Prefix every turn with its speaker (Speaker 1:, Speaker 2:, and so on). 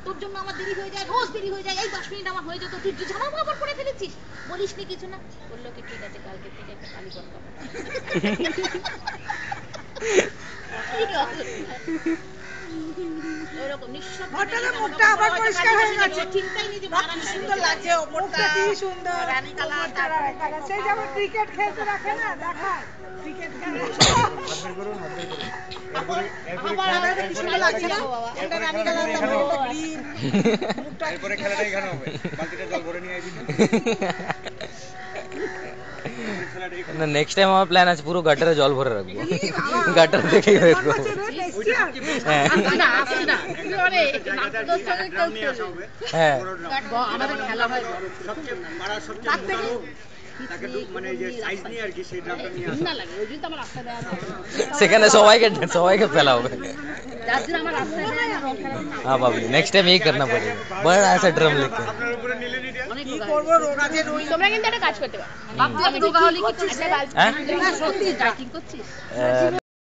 Speaker 1: তোর জন্য আমার দেরি হয়ে যায়, রোজ দেরি হয়ে যায়, এই 10 মিনিট আমার হয়ে যেত, তুই জামা কাপড় পরে ফেলেছিস, বলিসনি কিছু না। বললো কি ঠিক আছে, কালকে থেকে একটা কালীপদ কাপড়। এরকম নিঃশব্দে
Speaker 2: ঘরটার মুখটা আবার পরিষ্কার হয়ে গেছে,
Speaker 1: চিন্তাই নেই যে
Speaker 2: কি সুন্দর লাগছে, ওপরটা কি সুন্দর রানী কালার, সেই যেমন ক্রিকেট খেলতে রাখে না, দেখায় ক্রিকেট খেলে কি সুন্দর লাগছে না, এটা রানী কালার, গ্রিন মুখটা।
Speaker 3: এরপরে খেলাটা এখানে হবে, বালতিটা জল ভরে নিয়ে আইবি
Speaker 4: না। নেক্সট টাইম আমার প্ল্যান আছে পুরো গাটারে জল ভরে রাখবো, গাটার দেখেই বের করবো। হ্যাঁ হ্যাঁ
Speaker 1: আমাদের খেলা হয়
Speaker 3: সবচেয়ে মারা সবচেয়ে তাকে মানে যে সাইজ নিয়ে আর কি সেই ড্রামটা নিয়ে আসা
Speaker 1: লাগে, ওই জন্য তো আমার রাস্তায় দেওয়া
Speaker 4: সেখানে সবাইকে ফেলা হবে।
Speaker 1: যার জন্য আমার রাস্তায় দেওয়া না।
Speaker 4: हाँ बाबू नेक्स्ट टाइम यही करना पड़ेगा, बड़ा ऐसा ड्रम लेके।
Speaker 3: আপনার উপরে নিলে নিয়ে
Speaker 1: অনেক
Speaker 2: কি করবো, রোগ আছে রোগ।
Speaker 1: তোমরা কিন্তু একটা কাজ করতে পারো, ভাবতে হবে রোগা হলে কি করছিস,
Speaker 4: হ্যাঁ
Speaker 1: সত্যি ডাইটিং করছিস।